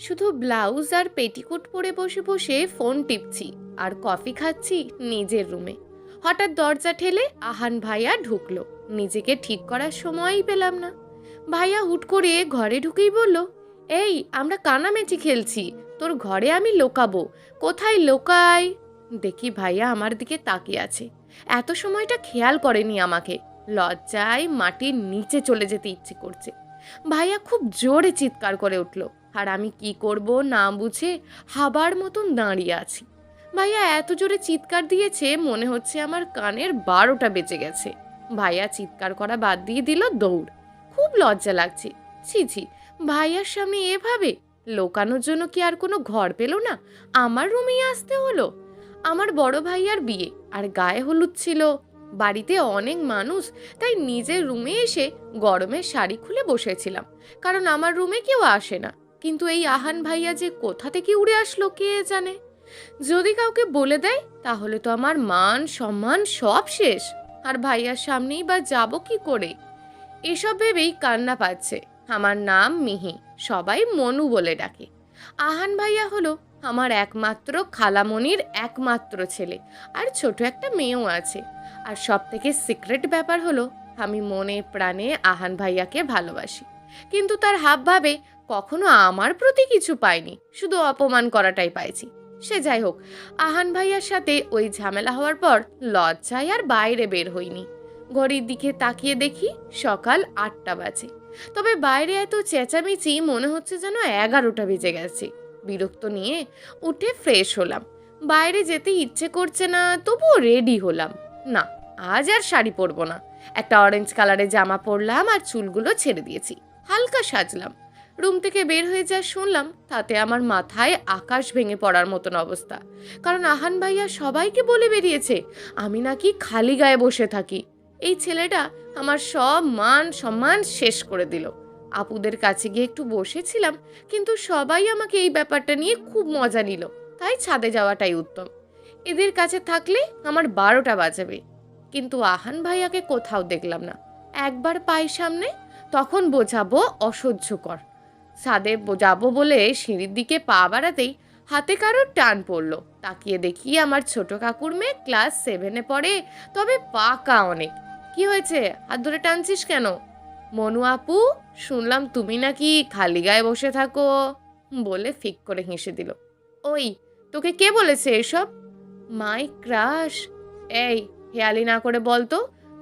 শুধু ব্লাউজ আর পেটিকোট পরে বসে বসে ফোন টিপছি আর কফি খাচ্ছি নিজের রুমে। হঠাৎ দরজা ঠেলে আহান ভাইয়া ঢুকলো। নিজেকে ঠিক করার সময়ই পেলাম না। ভাইয়া হুট করে ঘরে ঢুকেই বলল, এই আমরা কানামেচি খেলছি, তোর ঘরে আমি লোকাবো। কোথায় লোকাই? দেখি ভাইয়া আমার দিকে তাকিয়ে আছে। এত সময়টা খেয়াল করেনি আমাকে। লজ্জায় মাটির নিচে চলে যেতে ইচ্ছে করছে। ভাইয়া খুব জোরে চিৎকার করে উঠল, আর আমি কি করব না বুঝে হাবার মতন দাঁড়িয়ে আছি। ভাইয়া এত জোরে চিৎকার দিয়েছে মনে হচ্ছে আমার কানের 12টা বেজে গেছে। ভাইয়া চিৎকার করা বাদ দিয়ে দিল দৌড়। খুব লজ্জা লাগছে। ছি ছি, ভাইয়ার সামনে এভাবে লোকানোর জন্য কি আর কোনো ঘর পেল না? আমার রুমেই আসতে হলো। আমার বড় ভাইয়ার বিয়ে আর গায়ে হলুদ ছিল। বাড়িতে অনেক মানুষ, তাই নিজের রুমে এসে গরমের শাড়ি খুলে বসেছিলাম, কারণ আমার রুমে কেউ আসে না। কিন্তু এই আহান ভাইয়া যে কোথা থেকে উড়ে আসলো কে জানে। যদি কাউকে বলে দেয় তাহলে তো আমার মান সম্মান সব শেষ। আর ভাইয়ার সামনেই বা যাব কি করে? এসব ভেবেই কান্না পাচ্ছে। আমার নাম মিহি, সবাই মনু বলে ডাকে। আহান ভাইয়া হলো আমার একমাত্র খালামণির একমাত্র ছেলে, আর ছোট একটা মেয়েও আছে। আর সব থেকে সিক্রেট ব্যাপার হলো, আমি মনে প্রাণে আহান ভাইয়াকে ভালোবাসি, কিন্তু তার হাব ভাবে কখনো আমার প্রতি কিছু পাইনি, শুধু অপমান করাটাই পাইছি। সে যাই হোক, আহান ভাইয়ার সাথে ওই ঝামেলা হওয়ার পর লজ্জায় আর বাইরে বের হইনি। ঘড়ির দিকে তাকিয়ে দেখি সকাল 8টা বাজে। তবে বাইরে এত চেঁচামেচি মনে হচ্ছে যেন 11টা বেজে গেছে। বিরক্ত নিয়ে উঠে ফ্রেশ হলাম। বাইরে যেতে ইচ্ছে করছে না, তবুও রেডি হলাম। না, আজ আর শাড়ি পরবো না। একটা অরেঞ্জ কালারের জামা পরলাম আর চুলগুলো ছেড়ে দিয়েছি। হালকা সাজলাম। রুম থেকে বের হয়ে যা শুনলাম তাতে আমার মাথায় আকাশ ভেঙে পড়ার মতন অবস্থা। কারণ আহান ভাইয়া সবাইকে বলে বেরিয়েছে আমি নাকি খালি গায়ে বসে থাকি। এই ছেলেটা আমার সব মান সম্মান শেষ করে দিল। আপুদের কাছে গিয়ে একটু বসেছিলাম, কিন্তু সবাই আমাকে এই ব্যাপারটা নিয়ে খুব মজা নিল, তাই ছাদে যাওয়াটাই উত্তম। এদের কাছে থাকলে আমার 12টা বাজাবে। কিন্তু আহান ভাইয়াকে কোথাও দেখলাম না। একবার পাই সামনে, তখন বোঝাবো অসহ্যকর। ছাদে যাবো বলে সিঁড়ির দিকে পা বাড়াতেই হাতে কারোর টান পড়লো। তাকিয়ে দেখি আমার ছোট কাকুর মেয়ে ক্লাস 7-এ পড়ে, তবে পাকা অনেক। কি হয়েছে, হাত ধরে টানছিস কেন? মনু আপু, শুনলাম তুমি নাকি খালি গায়ে বসে থাকো, বলে ফিক করে হেসে দিল। ওই, তোকে কে বলেছে এসব? My crush. এই, হেয়ালি না করে বলতো,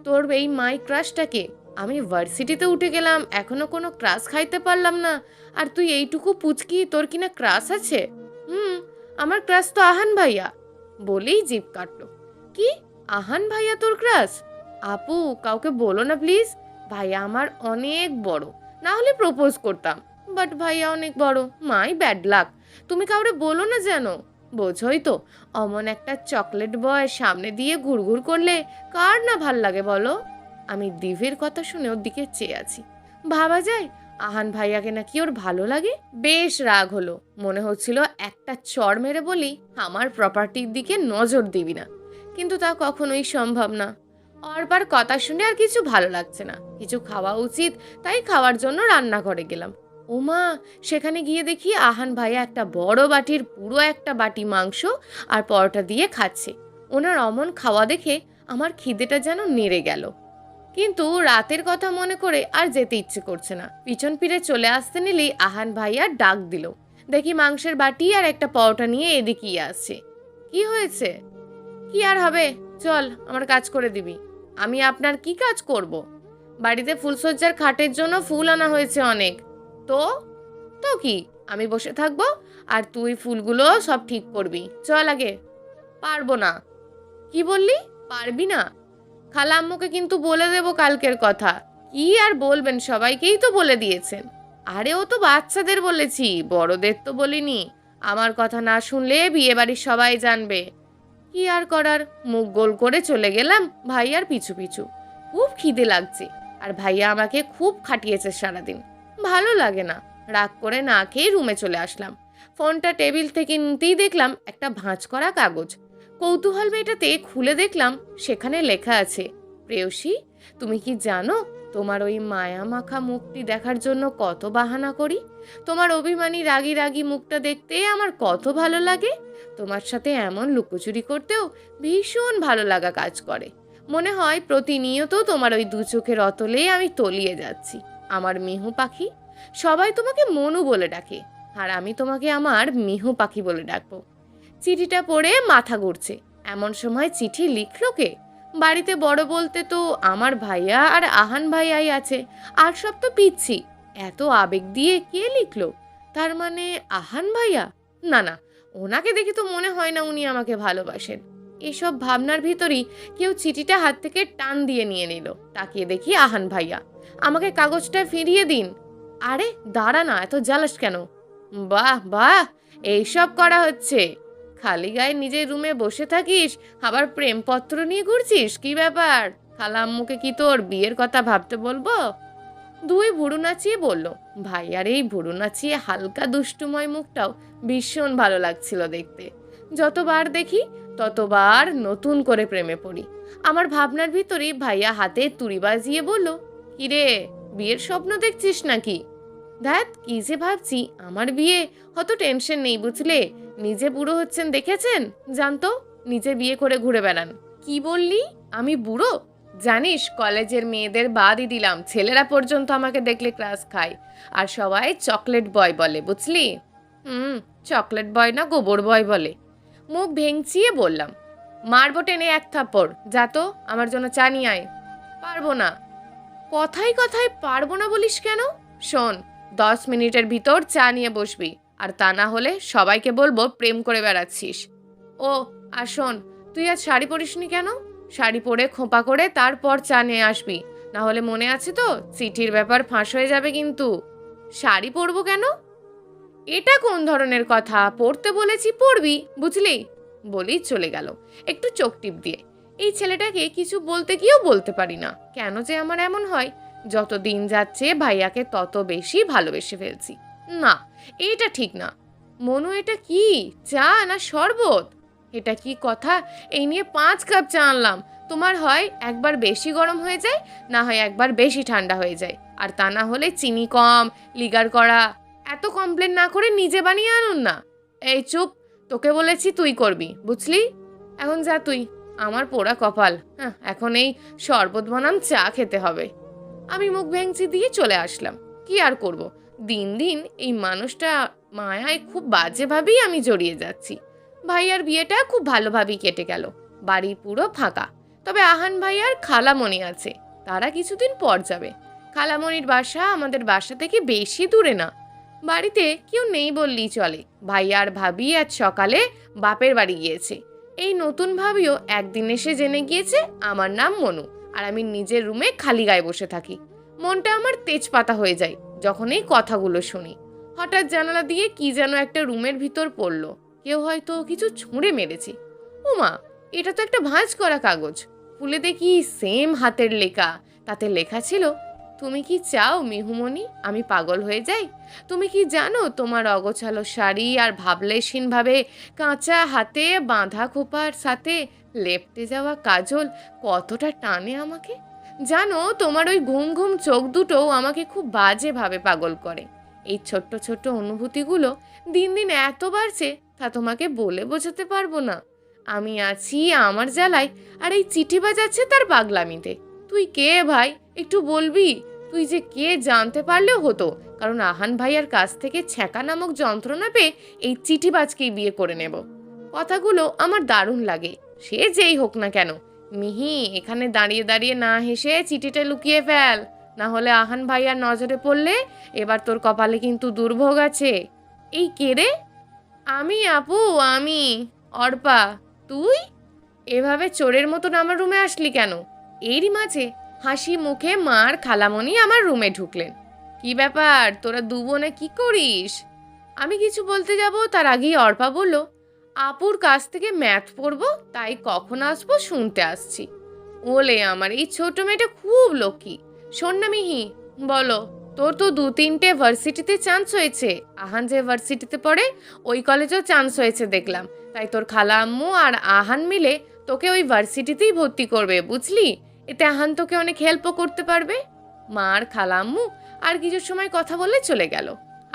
তোর এই মাই ক্রাশটাকে? আমি ভার্সিটিতে উঠে গেলাম, এখনো কোনো ক্রাশ খাইতে পারলাম না, আর তুই এইটুকু পুচকি, তোর কিনা ক্রাশ আছে? আমার ক্রাশ তো আহান ভাইয়া, বলেই জিভ কাটলো। কি, আহান ভাইয়া তোর ক্রাশ? আপু, কাউকে বলো না প্লিজ। ভাইয়া আমার অনেক বড়, না হলে প্রপোজ করতাম, বাট ভাইয়া অনেক বড়। My bad luck. তুমি কাউরে বলো না যেন। বোঝোই তো, অমন একটা চকলেট বয় সামনে দিয়ে ঘুরঘুর করলে কার না ভাল লাগে বলো? আমি দিভির কথা শুনে ওর দিকে চেয়ে আছি। ভাবা যায় আহান ভাইয়াকে নাকি ওর ভালো লাগে। বেশ রাগ হলো। মনে হচ্ছিল একটা চড় মেরে বলি আমার প্রপার্টির দিকে নজর দিবি না, কিন্তু তা কখনোই সম্ভব না। অর্পার কথা শুনে আর কিছু ভালো লাগছে না। কিছু খাওয়া উচিত, তাই খাওয়ার জন্য রান্নাঘরে গেলাম। ওমা, সেখানে গিয়ে দেখি আহান ভাইয়া একটা বড় বাটির পুরো একটা বাটি মাংস আর পরোটা দিয়ে খাচ্ছে। ওনার অমন খাওয়া দেখে আমার খিদেটা যেন নেড়ে গেল, কিন্তু রাতের কথা মনে করে আর যেতে ইচ্ছে করছে না। পিছন ফিরে চলে আসতে নিলেই আহান ভাইয়া ডাক দিল। দেখি মাংসের বাটি আর একটা পরোটা নিয়ে এদিকেই আসছে। কি হয়েছে? কি আর হবে, চল আমার কাজ করে দিবি। আমি আপনার কি কাজ করব? বাড়িতে ফুলসজ্জার খাটের জন্য ফুল আনা হয়েছে অনেক। তো তো কি, আমি বসে থাকবো আর তুই ফুলগুলো সব ঠিক করবি? চল আগে। পারবো না। কি বললি, পারবি না? খালা আম্মুকে কিন্তু বলে দেবো কালকের কথা। কি আর বলবেন, সবাইকেই তো বলে দিয়েছেন। আরে ও তো বাচ্চাদের বলেছি, বড়দের তো বলিনি। আমার কথা না শুনলে বিয়ে বাড়ির সবাই জানবে। কি আর করার, মুখ গোল করে চলে গেলাম ভাইয়ার পিছু পিছু। খুব খিদে লাগছে, আর ভাইয়া আমাকে খুব খাটিয়েছে সারাদিন। ভালো লাগে না। রাগ করে না খেয়ে রুমে চলে আসলাম। ফোনটা টেবিল থেকে নিতেই দেখলাম একটা ভাঁজ করা কাগজ। কৌতূহল মেটাতে খুলে দেখলাম সেখানে লেখা আছে, প্রেয়সী, তুমি কি জানো তোমার ওই মায়া মাখা মুখটি দেখার জন্য কত বাহানা করি। তোমার অভিমানী রাগী রাগী মুখটা দেখতে আমার কত ভালো লাগে। তোমার সাথে এমন লুকোচুরি করতেও ভীষণ ভালো লাগা কাজ করে। মনে হয় প্রতিনিয়ত তোমার ওই দু চোখের অতলে আমি তলিয়ে যাচ্ছি। আমার মিহু পাখি। সবাই তোমাকে মনু বলে ডাকে, আর আমি তোমাকে আমার মিহু পাখি বলে ডাকবো। চিঠিটা পড়ে মাথা ঘুরছে। এমন সময় চিঠি লিখলো কে? বাড়িতে বড় বলতে তো আমার ভাইয়া আর আহান ভাইয়াই আছে, আর সব তো পিচ্ছি। এত আবেগ দিয়ে কে লিখলো? তার মানে আহান ভাইয়া? না না, ওনাকে দেখে তো মনে হয় না উনি আমাকে ভালোবাসেন। এসব ভাবনার ভিতরই কেউ চিঠিটা হাত থেকে টান দিয়ে নিয়ে নিল। তাকিয়ে দেখি আহান ভাইয়া। আমাকে কাগজটা ফিরিয়ে দিন। আরে দাঁড়া না, এত জ্বালাস কেন? বাহ বাহ, এইসব করা হচ্ছে? খালি গায়ে নিজের রুমে বসে থাকিস, আবার প্রেমপত্র নিয়ে ঘুরছিস? কি ব্যাপার? খালাম্মুকে কি তোর বিয়ের কথা ভাবতে বলবো? দুই ভুরু নাচিয়ে বলল। ভাইয়ার এই ভুরু নাচিয়ে হালকা দুষ্টুময় মুখটাও ভীষণ ভালো লাগছিল দেখতে। যতবার দেখি ততবার নতুন করে প্রেমে পড়ি। আমার ভাবনার ভিতরেই ভাইয়া হাতে তুড়ি বাজিয়ে বলল, কিরে, বিয়ের স্বপ্ন দেখছিস নাকি? ধ্যাত, কি যে ভাবছি। আমার বিয়ে হয়তো টেনশন নেই বুঝলে। নিজে বুড়ো হচ্ছেন দেখেছেন? জানতো নিজে বিয়ে করে ঘুরে বেড়ান। কি বললি? আমি বুড়ো? জানিস, কলেজের মেয়েদের বাদই দিলাম, ছেলেরা পর্যন্ত আমাকে দেখলে ক্রাশ খায়, আর সবাই চকলেট বয় বলে, বুঝলি? চকলেট বয় না, গোবর বয় বলে। মুখ ভেঙচিয়ে বললাম, মারবো টেনে এক থাপ্পড়। যা তো, আমার জন্য চা নিয়ে আয়। পারবো না। কথায় কথায় পারবো না বলিস কেন? শোন, 10 মিনিটের ভিতর চা নিয়ে বসবি, আর তা না হলে সবাইকে বলবো প্রেম করে বেড়াচ্ছিস। ও, আর শোন, তুই আজ শাড়ি পরিসনি কেন? শাড়ি পরে খোঁপা করে তারপর চা নিয়ে আসবি, না হলে মনে আছে তো চিঠির ব্যাপার ফাঁস হয়ে যাবে কিন্তু। শাড়ি পরবো কেন? এটা কোন ধরনের কথা? পড়তে বলেছি পড়বি, বুঝলি? বলেই চলে গেল একটু চোখ টিপ দিয়ে। এই ছেলেটাকে কিছু বলতে গিয়েও বলতে পারি না। কেন যে আমার এমন হয়? যত দিন যাচ্ছে ভাইয়াকে তত বেশি ভালোবেসে ফেলছি। না, এটা ঠিক না। মনু, এটা কি চা না শরবত? এটা কি কথা? এই নিয়ে 5 কাপ চা আনলাম। তোমার হয় একবার বেশি গরম হয়ে যায়, না হয় একবার বেশি ঠান্ডা হয়ে যায়, আর তা না হলে চিনি কম, লিগার করা। এত কমপ্লেন না করে নিজে বানিয়ে আনুন না। এই চুপ, তোকে বলেছি তুই করবি, বুঝলি? এখন যা তুই। আমার পোড়া কপাল, হ্যাঁ, এখন এই শরবত বানাম চা খেতে হবে। আমি মুখ ভেঙচি দিয়ে চলে আসলাম। কি আর করব, দিন দিন এই মানুষটা মায়ায় খুব বাজেভাবেই আমি জড়িয়ে যাচ্ছি। ভাইয়ার বিয়েটা খুব ভালোভাবেই কেটে গেল। বাড়ি পুরো ফাঁকা, তবে আহান ভাইয়ার খালামণি আছে, তারা কিছুদিন পর যাবে। খালামণির বাসা আমাদের বাসা থেকে বেশি দূরে না। বাড়িতে কেউ নেই বললেই চলে। ভাইয়া আর ভাবি আজ সকালে বাপের বাড়ি গিয়েছে। এই নতুন ভাবিও একদিন এসে জেনে গিয়েছে আমার নাম মনু, আর আমি নিজের রুমে খালি গায়ে বসে থাকি। মনটা আমার তেজপাতা হয়ে যায় যখন এই কথাগুলো শুনি। হঠাৎ জানালা দিয়ে কি যেন একটা রুমের ভিতর পড়লো। কেউ হয়তো কিছু ছুঁড়ে মেরেছে। ওমা, এটা তো একটা ভাঁজ করা কাগজ। খুলে দেখি সেম হাতের লেখা। তাতে লেখা ছিল, তুমি কি চাও মিহুমণি আমি পাগল হয়ে যাই? তুমি কি জানো তোমার অগোছালো শাড়ি আর ভাবলেশহীনভাবে কাঁচা হাতে বাঁধা খোপার সাথে লেপটে যাওয়া কাজল কতটা টানে আমাকে? জানো, তোমার ওই ঘুম ঘুম চোখ দুটোও আমাকে খুব বাজেভাবে পাগল করে। এই ছোট্ট ছোট্ট অনুভূতিগুলো দিন দিন এত বাড়ছে, তা তোমাকে বলে বোঝাতে পারবো না। আমি আছি আমার জ্বালায়, আর এই চিঠি বাজাচ্ছে তার পাগলামিতে। তুই কে ভাই, একটু বলবি? তুই যে কে জানতে পারলেও হতো, কারণ আহান ভাইয়ার কাছ থেকে ছ্যাঁকা নামক যন্ত্রণা পেয়ে এই চিঠিবাজকেই বিয়ে করে নেব। কথাগুলো আমার দারুণ লাগে, সে যেই হোক না কেন। মিহি, এখানে দাঁড়িয়ে দাঁড়িয়ে না হেসে চিঠিটা লুকিয়ে ফেল, না হলে আহান ভাইয়ার নজরে পড়লে এবার তোর কপালে কিন্তু দুর্ভোগ আছে। এই কে রে? আমি আপু, আমি অর্পা। তুই এভাবে চোরের মতন আমার রুমে আসলি কেন? এরই মাঝে হাসি মুখে মার খালামণি আমার রুমে ঢুকলেন। কি ব্যাপার, তোরা দু বোনে কি করিস? আমি কিছু বলতে যাব তার আগেই অর্পা বলল, আপুর কাছ থেকে ম্যাথ পড়বো, তাই কখন আসবো শুনতে আসছি। ওলে আমার এই ছোট মেয়েটা খুব লক্ষ্মী। শোন না মিহি, বলো, তোর তো 2-3টে ভার্সিটিতে চান্স হয়েছে। আহান যে ভার্সিটিতে পড়ে ওই কলেজেও চান্স হয়েছে দেখলাম। তাই তোর খালা আম্মু আর আহান মিলে তোকে ওই ভার্সিটিতেই ভর্তি করবে, বুঝলি? এতে আহান তোকে অনেক হেল্পও করতে পারবে। মা আর খালাম্মু আর কিছু সময় কথা বলে চলে গেল।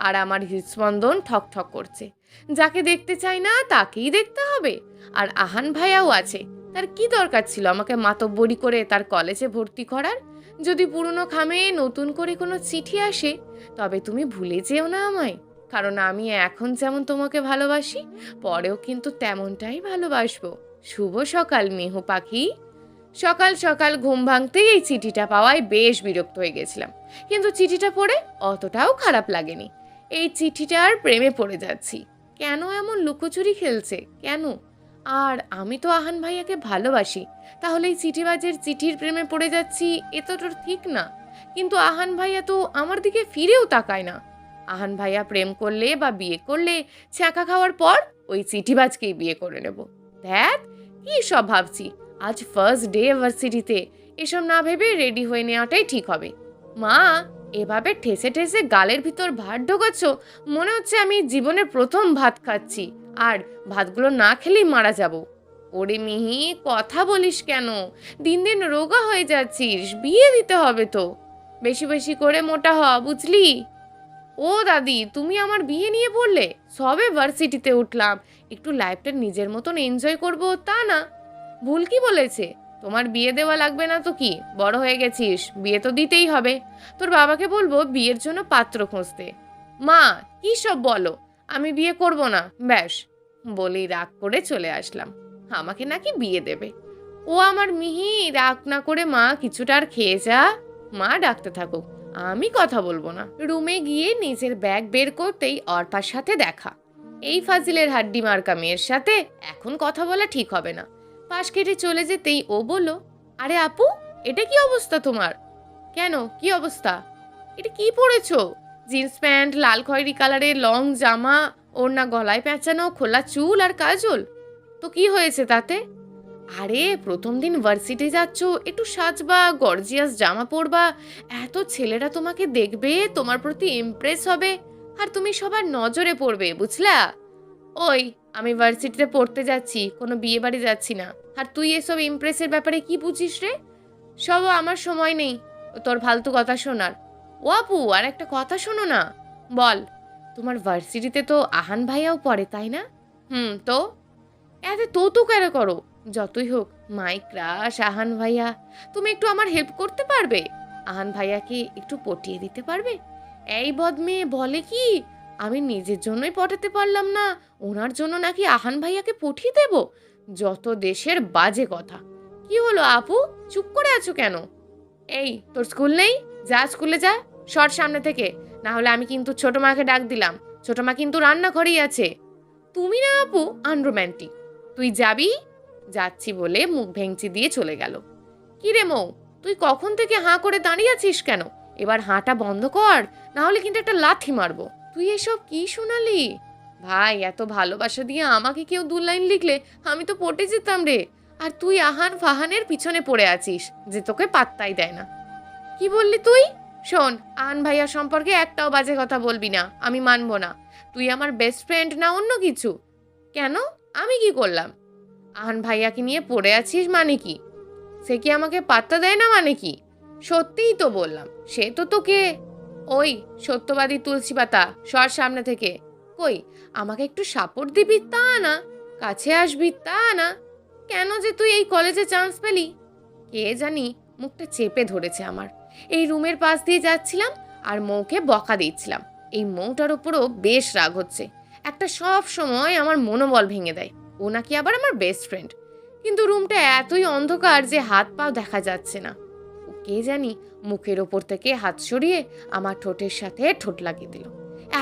আর আমার হৃদস্পন্দন ঠক ঠক করছে। যাকে দেখতে চাই না তাকেই দেখতে হবে। আর আহান ভাইয়াও আছে, তার কি দরকার ছিল আমাকে মাতব্বরি করে তার কলেজে ভর্তি করার? যদি পুরনো খামে নতুন করে কোনো চিঠি আসে তবে তুমি ভুলে যেও না আমায়, কারণ আমি এখন যেমন তোমাকে ভালোবাসি পরেও কিন্তু তেমনটাই ভালোবাসবো। শুভ সকাল মিহু পাখি। সকাল সকাল ঘুম ভাঙতেই এই চিঠিটা পাওয়ায় বেশ বিরক্ত হয়ে গেছিলাম, কিন্তু চিঠিটা পড়ে অতটাও খারাপ লাগেনি। এই চিঠিটার প্রেমে পড়ে যাচ্ছি। কেন এমন লুকোচুরি খেলছে কেন? আর আমি তো আহান ভাইয়াকে ভালোবাসি, তাহলে এই চিঠিবাজের চিঠির প্রেমে পড়ে যাচ্ছি এ তো ঠিক না। কিন্তু আহান ভাইয়া তো আমার দিকে ফিরেও তাকায় না। আহান ভাইয়া প্রেম করলে বা বিয়ে করলে ছ্যাঁকা খাওয়ার পর ওই চিঠিবাজকেই বিয়ে করে নেব। দেখ কি সব ভাবছি, আজ ফার্স্ট ডে ভার্সিটিতে, এসব না ভেবে রেডি হয়ে নেওয়াটাই ঠিক হবে। মা, এভাবে ঠেসে ঠেসে গালের ভিতর ভাত ঢোকাচ্ছ, মনে হচ্ছে আমি জীবনের প্রথম ভাত খাচ্ছি, আর ভাতগুলো না খেলেই মারা যাব। ওরে মিহি, কথা বলিস কেন? দিন দিন রোগা হয়ে যাচ্ছিস, বিয়ে দিতে হবে তো। বেশি বেশি করে মোটা হ, বুঝলি? ও দাদি, তুমি আমার বিয়ে নিয়ে পড়লে? সবে ভার্সিটিতে উঠলাম, একটু লাইফটা নিজের মতন এনজয় করব তা না? ভুল কি বলেছে? তোমার বিয়ে দেওয়া লাগবে না তো কি, বড় হয়ে গেছিস, বিয়ে তো দিতেই হবে। তোর বাবাকে বলবো বিয়ের জন্য পাত্র খুঁজতে। মা, কি সব বলো? আমি বিয়ে করব না, ব্যাস। বলেই রাগ করে চলে আসলাম। আমাকে নাকি বিয়ে দেবে। ও আমার মিহি, রাগ না করে মা কিছুটা আর খেয়ে যা। মা ডাকতে থাকুক, আমি কথা বলবো না। রুমে গিয়ে নিজের ব্যাগ বের করতেই অর্পার সাথে দেখা। এই ফাজিলের হাড্ডি মার্কা মেয়ের সাথে এখন কথা বলা ঠিক হবে না। পাশ কেটে চলে যেতেই ও বলল, আরে আপু, এটা কি অবস্থা তোমার? কেন, কি অবস্থা? এটা কি পরেছো? জিন্স প্যান্ট, লাল খয়েরি কালারের লং জামা, ওড়না গলায় পেঁচানো, খোলা চুল আর কাজল। তো কি হয়েছে তাতে? আরে প্রথম দিন ভার্সিটি যাচ্ছ, একটু সাজবা, গর্জিয়াস জামা পরবা, এত ছেলেরা তোমাকে দেখবে, তোমার প্রতি ইমপ্রেস হবে, আর তুমি সবার নজরে পড়বে, বুঝলা? ওই, আমি ভার্সিটিতে পড়তে যাচ্ছি, কোনো বিয়ে বাড়ি যাচ্ছি না। আর তুই এসব ইমপ্রেসের ব্যাপারে কি বুঝিস রে? সব আমার সময় নেই তোর ফালতু কথা শোনার। ও আপু, আর একটা কথা শোনো না। বল। তোমার ভার্সিটিতে তো আহান ভাইয়াও পড়ে, তাই না? তো এতে তো কেন করো? যতই হোক মাই ক্রাশ আহান ভাইয়া। তুমি একটু আমার হেল্প করতে পারবে? আহান ভাইয়াকে একটু পটিয়ে দিতে পারবে? এই বদমেয়ে বলে কি, আমি নিজের জন্যই পটাতে পারলাম না, ওনার জন্য নাকি আহান ভাইয়াকে পটিয়ে দেব? যত দেশের বাজে কথা। কি হলো আপু, চুপ করে আছো কেন? এই, তোর স্কুল নেই? যা স্কুলে যা, সর সামনে থেকে, না হলে আমি কিন্তু ছোট মাকে ডাক দিলাম। ছোট মা কিন্তু রান্নাঘরেই আছে। তুমি না আপু আনরোম্যান্টিক, তুই যাবি? যাচ্ছি বলে মুখ ভেঙচি দিয়ে চলে গেল। কি রে মৌ, তুই কখন থেকে হাঁ করে দাঁড়িয়ে আছিস কেন? এবার হাঁটা বন্ধ কর, না হলে কিন্তু একটা লাথি মারবো। তুই এসব কি শোনালি? ভাই, এত ভালোবাসা দিয়ে আমাকে কেউ 2 লাইন লিখলে আমি তো পটে যেতাম রে। আর তুই আহান ফাহানের পিছনে পড়ে আছিস যে তোকে পাত্তাই দেয় না। কি বললি তুই? শোন, আহান ভাইয়া সম্পর্কে একটাও বাজে কথা বলবি না, আমি মানবো না। তুই আমার বেস্ট ফ্রেন্ড না অন্য কিছু। কেন, আমি কি করলাম? আহান ভাইয়াকে নিয়ে পড়ে আছিস মানে কি? সে কি আমাকে পাত্তা দেয় না মানে কি? সত্যিই তো বললাম, সে তো তোকে। ওই সত্যবাদী তুলসী পাতা, সর সামনে থেকে। কই, আমাকে একটু সাপোর্ট দিবি তা না, কাছে আসবি তা না। কেন যে তুই এই কলেজে চান্স পেলি? কে জানি, মুখটা চেপে ধরেছে আমার। এই রুমের পাশ দিয়ে যাচ্ছিলাম আর মৌকে বকা দিচ্ছিলাম। এই মৌটার ওপরও বেশ রাগ হচ্ছে। একটা সব সময় আমার মনোবল ভেঙে দেয়। ও নাকি আবার আমার বেস্ট ফ্রেন্ড, কিন্তু রুমটা এতই অন্ধকার যে হাত পাও দেখা যাচ্ছে না। ও কে জানি মুখের ওপর থেকে হাত সরিয়ে আমার ঠোঁটের সাথে ঠোঁট লাগিয়ে দিল।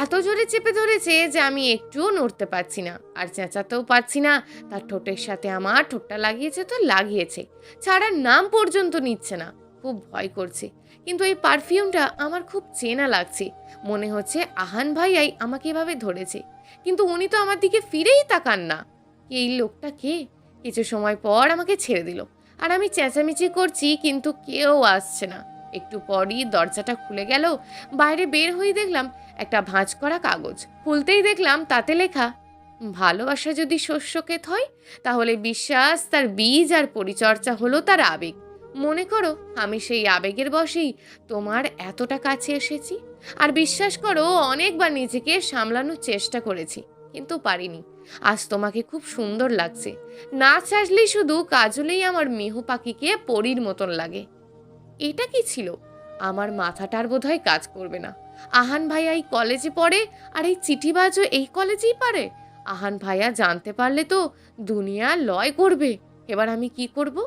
এত জোরে চেপে ধরেছে যে আমি একটুও নড়তে পারছি না, আর চেঁচাতেও পারছি না। তার ঠোঁটের সাথে আমার ঠোঁটটা লাগিয়েছে তো লাগিয়েছে, ছাড়ার নাম পর্যন্ত নিচ্ছে না। খুব ভয় করছে, কিন্তু এই পারফিউমটা আমার খুব চেনা লাগছে। মনে হচ্ছে আহান ভাইয়াই আমাকে এভাবে ধরেছে, কিন্তু উনি তো আমার দিকে ফিরেই তাকান না। এই লোকটা কে? কিছু সময় পর আমাকে ছেড়ে দিল, আর আমি চেঁচামেচি করছি কিন্তু কেউ আসছে না। একটু পরই দরজাটা খুলে গেল। বাইরে বের হয়ে দেখলাম একটা ভাঁজ করা কাগজ। খুলতেই দেখলাম তাতে লেখা, ভালোবাসা যদি শস্যক্ষেত হয় তাহলে বিশ্বাস তার বীজ আর পরিচর্যা হলো তার আবেগ। মনে করো আমি সেই আবেগের বশেই তোমার এতটা কাছে এসেছি। আর বিশ্বাস করো অনেকবার নিজেকে সামলানোর চেষ্টা করেছি, কিন্তু পারিনি। আজ তোমাকে খুব সুন্দর লাগছে। নাচ আসলেই শুধু কাজলেই আমার মিহু পাখিকে পরীর মতন লাগে। এটা কি ছিল? আমার মাথাটার বোধহয় কাজ করবে না। আহান ভাইয়া এই কলেজে পড়ে, আর এই চিঠিবাজও এই কলেজেই পারে। আহান ভাইয়া জানতে পারলে তো দুনিয়া লয় করবে। এবার আমি কি করব?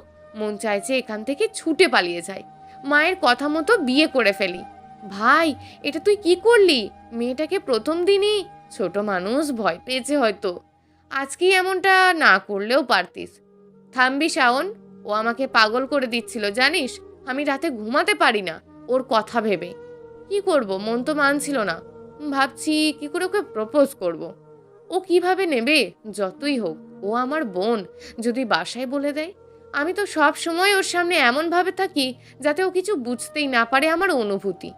মন চাইছে এখান থেকে ছুটে পালিয়ে যাই, মায়ের কথা মতো বিয়ে করে ফেলি। ভাই, এটা তুই কি করলি? মেয়েটাকে প্রথম দিনই। ছোট মানুষ ভয় পেয়েছে হয়তো। আজকেই এমনটা না করলেও পারতিস। থামবি শাওন, ও আমাকে পাগল করে দিচ্ছিল জানিস। আমি রাতে ঘুমাতে পারি না ওর কথা ভেবে। কি করব, মন তো মানছিল না। ভাবছি কি করে ওকে প্রপোজ করব। ও কিভাবে নেবে? যতই হোক ও আমার বোন। যদি বাসায় বলে দেয়? আমি তো সব সময় ওর সামনে এমন ভাবে থাকি যাতে ও কিছু বুঝতেই না পারে আমার অনুভূতি।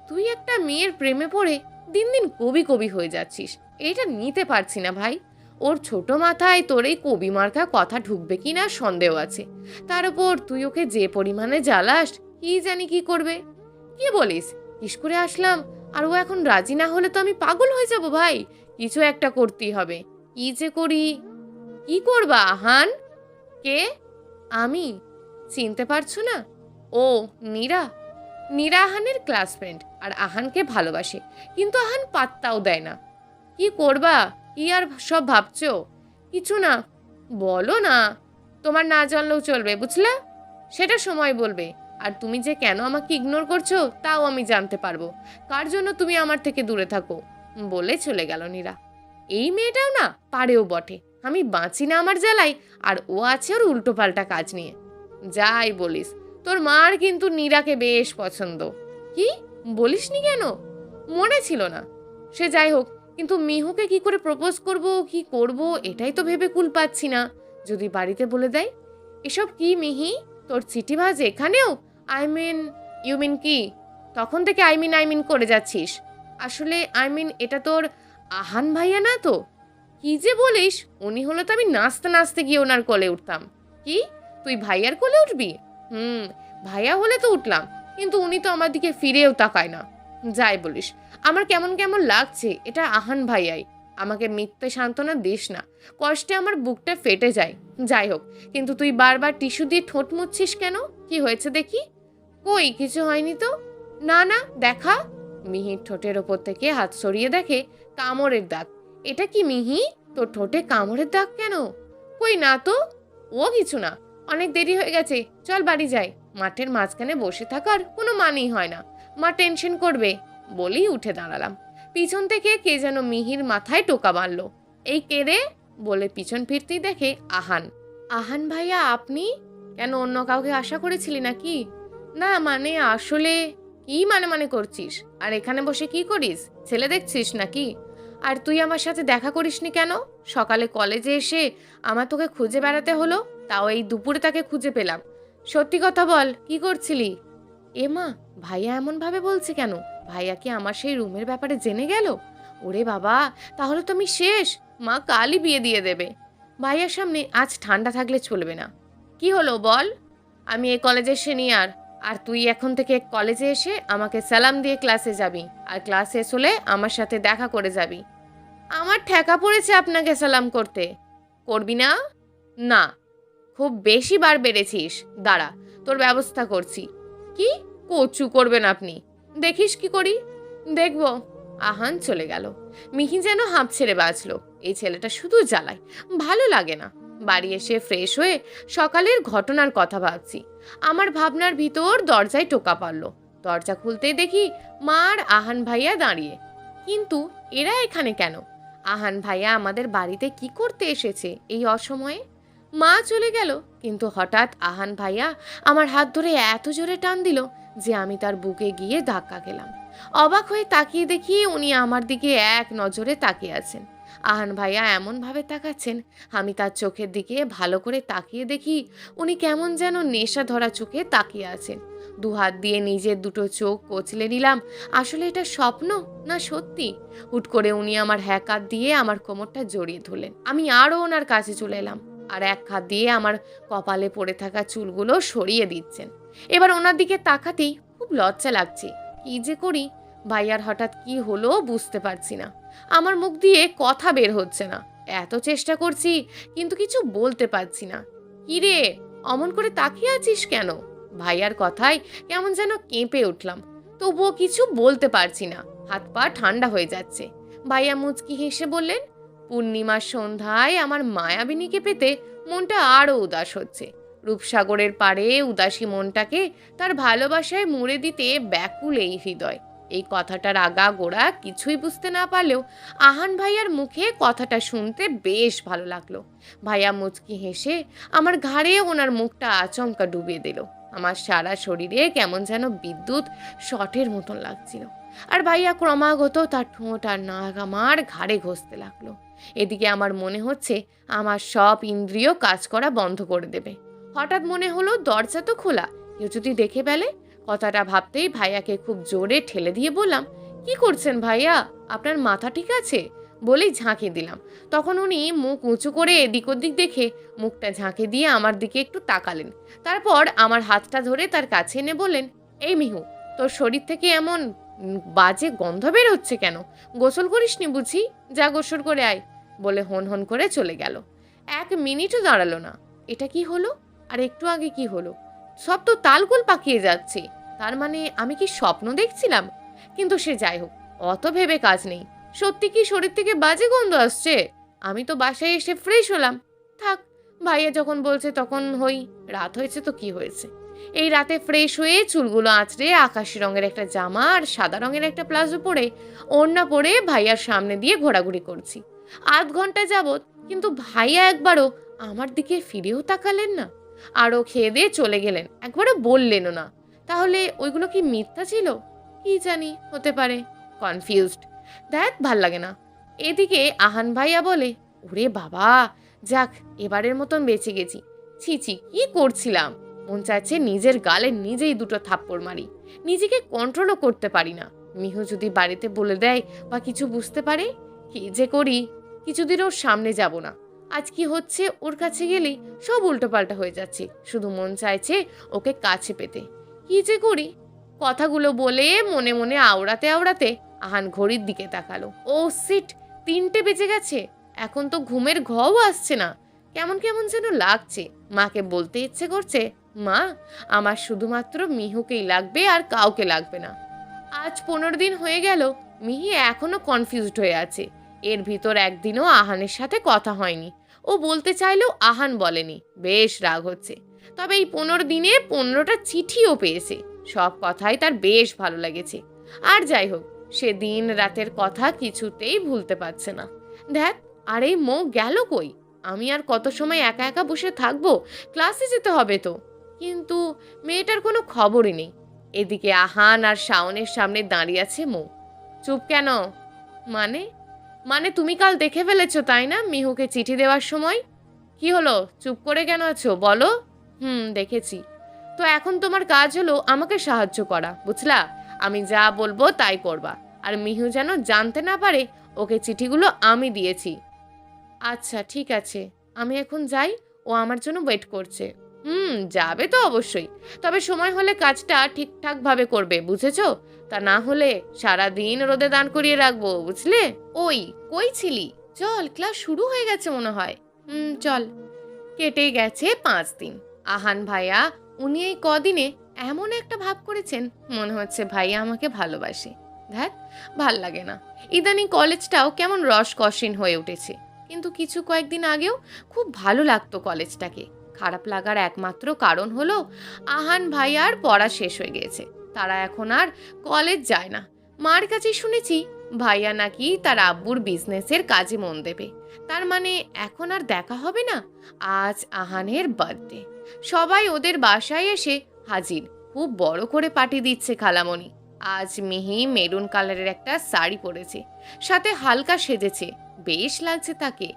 তুই একটা মেয়ের প্রেমে পড়ে দিন দিন কবি কবি হয়ে যাচ্ছিস। এটা নিতে পারছি না ভাই। ওর ছোট মাথায় তোর এই কবি মার্কা কথা ঢুকবে কিনা সন্দেহ আছে। তার উপর তুই ওকে যে পরিমাণে জ্বালাস, কি জানি কি করবে। কি বলিস? কিস করে আসলাম, আর ও এখন রাজি না হলে তো আমি পাগল হয়ে যাব ভাই। কিছু একটা করতেই হবে। কি যে করি? কি করবা আহান? কে? আমি? চিনতে পারছো না? ও, নীরা। নীরা আহানের ক্লাস ফ্রেন্ড, আর আহানকে ভালোবাসে, কিন্তু আহান পাত্তাও দেয় না। কি করবা? কি আর সব ভাবছো? কিছু না। বলো না। তোমার না জানলেও চলবে, বুঝলে? সেটা সময় বলবে। আর তুমি যে কেন আমাকে ইগনোর করছো তাও আমি জানতে পারবো। কার জন্য তুমি আমার থেকে দূরে থাকো। বলে চলে গেল নীরা। এই মেয়েটাও না পারেও বটে। আমি বাঁচি না আমার জ্বালায়, আর ও আছে ওর উল্টোপাল্টা কাজ নিয়ে। যাই বলিস, তোর মার কিন্তু নীরাকে বেশ পছন্দ। কি বলিসনি কেন? মনে ছিল না। সে যাই হোক, কিন্তু মিহুকে কি করে প্রপোজ করব, কি করব, এটাই তো ভেবে কুল পাচ্ছি না। যদি বাড়িতে বলে দেয়? এসব কি মিহি, তোর চিঠিবাজ এখানেও? আই মিন, ইউ মিন কি? তখন থেকে আই মিন করে যাচ্ছিস। আসলে এটা তোর আহান ভাইয়া না তো? কি যে বলিস, উনি হলো তো আমি নাচতে নাচতে গিয়ে ওনার কোলে উঠতাম। কি, তুই ভাইয়ার কোলে উঠবি? ভাইয়া হলে তো উঠলাম, কিন্তু উনি তো আমার দিকে ফিরেও তাকায় না। যাই বলিস, আমার কেমন কেমন লাগছে। এটা আহান ভাইয়াই। আমাকে মিথ্যে সান্ত্বনা দিস না, কষ্টে আমার বুকটা ফেটে যায়। যাই হোক, কিন্তু তুই বারবার টিস্যু দিয়ে ঠোঁট মুছছিস কেন? কি হয়েছে দেখি? কই, কিছু হয়নি তো। না না, দেখা। মিহির ঠোঁটের ওপর থেকে হাত সরিয়ে দেখে কামড়ের দাগ। এটা কি মিহি, তোর ঠোঁটে কামড়ের দাগ কেন? কই না তো। ও কিছু না, অনেক দেরি হয়ে গেছে, চল বাড়ি যাই। মাঠের মাঝখানে বসে থাকার কোনো মানেই হয় না, মা টেনশন করবে। বলেই উঠে দাঁড়ালাম। পিছন থেকে কে যেন মিহির মাথায় টোকা মারল। এই কে রে বলে পিছন ফিরতেই দেখে আহান। আহান ভাইয়া আপনি? কেন, অন্য কাউকে আশা করেছিলি নাকি? না মানে আসলে। কি মানে মানে করছিস? আর এখানে বসে কি করিস? ছেলে দেখছিস নাকি? আর তুই আমার সাথে দেখা করিসনি কেন? সকালে কলেজে এসে আমার তোকে খুঁজে বেড়াতে হলো, তাও এই দুপুরে তাকে খুঁজে পেলাম। সত্যি কথা বল, কি করছিলি? মা, ভাইয়া এমন ভাবে বলছে কেন? ভাইয়া কি আমার সেই রুমের ব্যাপারে জেনে গেল? ওরে বাবা, তাহলে তো আমি শেষ। মা কালই বিয়ে দিয়ে দেবে। ভাইয়ার সামনে আজ ঠান্ডা থাকলে চলবে না। কি হলো বল? আমি এই কলেজের সিনিয়র, আর তুই এখন থেকে কলেজে এসে আমাকে সালাম দিয়ে ক্লাসে যাবি, আর ক্লাস শেষ হলে আমার সাথে দেখা করে যাবি। আমার ঠেকা পড়েছে আপনাকে সালাম করতে। করবি না? না। খুব বেশি বার বেড়েছিস। দাঁড়া, তোর ব্যবস্থা করছি। কি কচু করবেন আপনি? দেখিস কি করি। দেখব। আহান চলে গেল। মিহি যেন হাঁপ ছেড়ে বাঁচলো। এই ছেলেটা শুধু জ্বালায়, ভালো লাগে না। বাড়ি এসে ফ্রেশ হয়ে সকালের ঘটনার কথা ভাবছি। আমার ভাবনার ভিতর দরজায় টোকা পড়ল। দরজা খুলতেই দেখি মা আর আহান ভাইয়া দাঁড়িয়ে। কিন্তু এরা এখানে কেন? আহান ভাইয়া আমাদের বাড়িতে কি করতে এসেছে এই অসময়ে? মা চলে গেল, কিন্তু হঠাৎ আহান ভাইয়া আমার হাত ধরে এত জোরে টান দিল যে আমি তার বুকে গিয়ে ধাক্কা খেলাম। অবাক হয়ে তাকিয়ে দেখি উনি আমার দিকে এক নজরে তাকিয়ে আছেন। আহান ভাইয়া এমন ভাবে তাকাচ্ছেন, আমি তার চোখের দিকে ভালো করে তাকিয়ে দেখি উনি কেমন যেন নেশা ধরা চোখে তাকিয়ে আছেন। দুহাত দিয়ে নিজের দুটো চোখ কচলে নিলাম, আসলে এটা স্বপ্ন না সত্যি। হুট করে উনি আমার হ্যাকার দিয়ে আমার কোমরটা জড়িয়ে ধরলেন। আমি আরও ওনার কাছে চলে এলাম। আর এক হাত দিয়ে আমার কপালে পড়ে থাকা চুলগুলো সরিয়ে দিচ্ছেন। এবার ওনার দিকে তাকাতেই খুব লজ্জা লাগছে। কি যে করি, ভাইয়ার হঠাৎ কি হলো বুঝতে পারছি না। আমার মুখ দিয়ে কথা বের হচ্ছে না। এত চেষ্টা করছি কিন্তু কিছু বলতে পারছি না। কি রে, অমন করে তাকিয়ে আছিস কেন? ভাইয়ার কথায় কেমন যেন কেঁপে উঠলাম, তবুও কিছু বলতে পারছি না। হাত পা ঠান্ডা হয়ে যাচ্ছে। ভাইয়া মুচকি হেসে বললেন, পূর্ণিমার সন্ধ্যায় আমার মায়াবিনীকে পেতে মনটা আরো উদাস হচ্ছে। রূপসাগরের পাড়ে উদাসী মনটাকে তার ভালোবাসায় মুড়ে দিতে ব্যাকুল এই হৃদয়। এই কথাটার আগা গোড়া কিছুই বুঝতে না পারলেও আহান ভাইয়ার মুখে কথাটা শুনতে বেশ ভালো লাগলো। ভাইয়া মুচকি হেসে আমার ঘাড়ে ওনার মুখটা আচমকা ডুবিয়ে দিল। আমার সারা শরীরে কেমন যেন বিদ্যুৎ শটের মতন লাগছিল। আর ভাইয়া ক্রমাগত তার ঠোঁট আর নাক আমার ঘাড়ে ঘষতে লাগলো। এদিকে আমার মনে হচ্ছে আমার সব ইন্দ্রিয় কাজ করা বন্ধ করে দেবে। হঠাৎ মনে হলো দরজা তো খোলা, কেউ যদি দেখে ফেলে। কথাটা ভাবতেই ভাইয়াকে খুব জোরে ঠেলে দিয়ে বললাম, কি করছেন ভাইয়া, আপনার মাথা ঠিক আছে? বলেই ঝাঁকি দিলাম। তখন উনি মুখ উঁচু করে এদিক ওদিক দেখে মুখটা ঝাঁকে দিয়ে আমার দিকে একটু তাকালেন। তারপর আমার হাতটা ধরে তার কাছে এনে বললেন, এই মিহু, তোর শরীর থেকে এমন বাজে গন্ধ বের হচ্ছে কেন? গোসল করিসনি বুঝি? যা গোসল করে আয়, বলে হন হন করে চলে গেল। 1 মিনিটও দাঁড়ালো না। এটা কি হলো, আর একটু আগে কি হলো? সব তো তালগোল পাকিয়ে যাচ্ছে। তার মানে আমি কি স্বপ্ন দেখছিলাম? কিন্তু সে যাই হোক, অত ভেবে কাজ নেই। সত্যি কি শরীর থেকে বাজে গন্ধ আসছে? আমি তো বাসায় এসে ফ্রেশ হলাম। থাক, ভাইয়া যখন বলছে তখন হই। রাত হয়েছে তো কি হয়েছে। এই রাতে ফ্রেশ হয়ে চুলগুলো আঁচড়ে আকাশি রঙের একটা জামা আর সাদা রঙের একটা প্লাজো পরে ওড়না পরে ভাইয়ার সামনে দিয়ে ঘোরাঘুরি করছি 8 ঘন্টা যাবৎ। কিন্তু ভাইয়া একবারও আমার দিকে ফিরেও তাকালেন না। আরও খেয়ে দিয়ে চলে গেলেন, একবারও বললেনও না। তাহলে ওইগুলো কি মিথ্যা ছিল? কি জানি, হতে পারে। কনফিউজড। দেখ, ভাল লাগে না। এদিকে আহান ভাইয়া বলে, ওরে বাবা, যাক এবারের মতন বেঁচে গেছি। ছি ছি, কি করছিলাম? মন চাইছে নিজের গালে নিজেই 2টো থাপ্পড় মারি। নিজেকে কন্ট্রোলও করতে পারি না। মিহু যদি বাড়িতে বলে দেয় বা কিছু বুঝতে পারে, কি যে করি। কিছুদিন ওর সামনে যাব না। আজ কি হচ্ছে, ওর কাছে গেলেই সব উল্টোপাল্টা হয়ে যাচ্ছে। শুধু মন চাইছে ওকে কাছে পেতে। কি যে করি। কথাগুলো বলে মনে মনে আওড়াতে আওড়াতে আহান ঘড়ির দিকে তাকালো। ও সিট, 3টে বেজে গেছে। এখন তো ঘুমের ঘও আসছে না। কেমন কেমন যেন লাগছে। মাকে বলতে ইচ্ছে করছে, মা, আমার শুধুমাত্র মিহুকেই লাগবে, আর কাউকে লাগবে না। আজ 15 দিন হয়ে গেল, মিহি এখনো কনফিউজড হয়ে আছে। এর ভিতর একদিনও আহানের সাথে কথা হয়নি। ও বলতে চাইলেও আহান বলেনি। বেশ রাগ হচ্ছে। তবে এই 15 দিনে 15টা চিঠিও পেয়েছে। সব কথাই তার বেশ ভালো লেগেছে। আর যাই হোক, সে দিন রাতের কথা কিছুতেই ভুলতে পারছে না। দেখ, আর এই মৌ গেল কই? আমি আর কত সময় একা একা বসে থাকবো? ক্লাসে যেতে হবে তো। কিন্তু মেয়েটার কোনো খবরই নেই। এদিকে আহান আর শাওনের সামনে দাঁড়িয়ে আছে মৌ। চুপ কেন? মানে মানে তুমি কাল দেখে ফেলেছো তাই না, মিহুকে চিঠি দেওয়ার সময়? কি হলো, চুপ করে কেন আছো বলো? দেখেছি। তো এখন তোমার কাজ হলো আমাকে সাহায্য করা, বুঝলা? আমি যা বলবো তাই করবা। আর মিহু যেন জানতে না পারে ওকে চিঠিগুলো আমি দিয়েছি। আচ্ছা ঠিক আছে, আমি এখন যাই। ও আমার জন্য ওয়েট করছে। যাবে তো অবশ্যই। তবে সময় হলে কাজটা ঠিকঠাকভাবে করবে, বুঝেছো? তা না হলে সারাদিন রোদে দাঁড় করিয়ে রাখবো, বুঝলে? ওই, কই ছিলি? চল, ক্লাস শুরু হয়ে গেছে মনে হয়। চল। কেটে গেছে 5 দিন। আহান ভাইয়া, উনি এই কদিনে এমন একটা ভাব করেছেন, মনে হচ্ছে ভাইয়া আমাকে ভালোবাসে। ধ্যাত, ভাল লাগে না। ইদানিং কলেজটাও কেমন রসকসীন হয়ে উঠেছে। কিন্তু কিছু কয়েকদিন আগেও খুব ভালো লাগতো কলেজটাকে। খারাপ লাগার একমাত্র কারণ হলো আহান ভাইয়ার পড়া শেষ হয়ে গিয়েছে। তারা এখন আর কলেজ যায় না। মার কাছে শুনেছি ভাইয়া নাকি তার আব্বুর বিজনেসের কাজে মন দেবে। তার মানে এখন আর দেখা হবে না। আজ আহানের বার্থডে। সবাই ওদের বাসায় এসে হাজির। খুব বড় করে পার্টি দিচ্ছে খালামণি। আজ মিহি মেরুন কালারের একটা শাড়ি পরেছে, সাথে হালকা সেজেছে। বেশ লাগছে তাকে।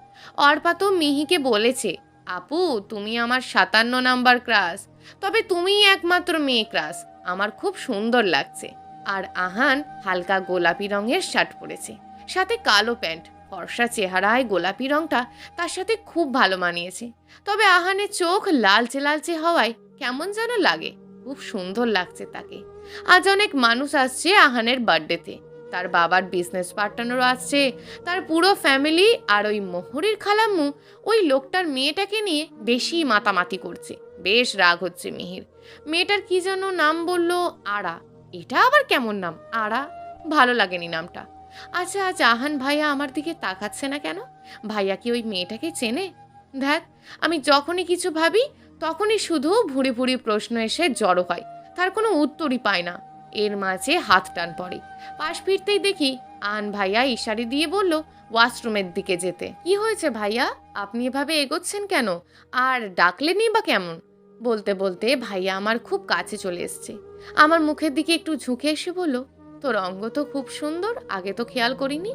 অর্পা তো মিহিকে বলেছে, আপু তুমি আমার 57 নাম্বার ক্রাস, তবে তুমিই একমাত্র মেয়ে ক্রাস, আমার খুব সুন্দর লাগছে। আর আহান হালকা গোলাপি রঙের শার্ট পরেছে, সাথে কালো প্যান্ট। ফর্সা চেহারায় গোলাপি রংটা তার সাথে খুব ভালো মানিয়েছে। তবে আহানের চোখ লালচে লালচে হওয়ায় কেমন যেন লাগে। খুব সুন্দর লাগছে তাকে। আজ অনেক মানুষ আসছে আহানের বার্থডেতে। তার বাবার বিজনেস পার্টনারও আসছে, তার পুরো ফ্যামিলি। আর ওই মোহরের খালাম্মু ওই লোকটার মেয়েটাকে নিয়ে বেশি মাতামাতি করছে। বেশ রাগ হচ্ছে মিহির। মেয়েটার কি যেন নাম বলল, আরা। এটা আবার কেমন নাম, আরা? ভালো লাগেনি নামটা। আচ্ছা, আজ আহান ভাইয়া আমার দিকে তাকাচ্ছে না কেন? ভাইয়া কি ওই মেয়েটাকে চেনে? দেখ, আমি যখনই কিছু ভাবি তখনই শুধু ভুরি ভুরি প্রশ্ন এসে জড়ো হয়, তার কোনো উত্তরই পায় না। এর মাঝে হাত টান পড়ে। পাশ ফিরতেই দেখি আহান ভাইয়া ইশারি দিয়ে বলল ওয়াশরুমের দিকে যেতে। কি হয়েছে ভাইয়া, আপনি এভাবে এগোচ্ছেন কেন? আর ডাকলেনই বা কেমন? বলতে বলতে ভাইয়া আমার খুব কাছে চলে এসছে। আমার মুখের দিকে একটু ঝুঁকে এসে বলল, তোর অঙ্গ তো খুব সুন্দর, আগে তো খেয়াল করিনি।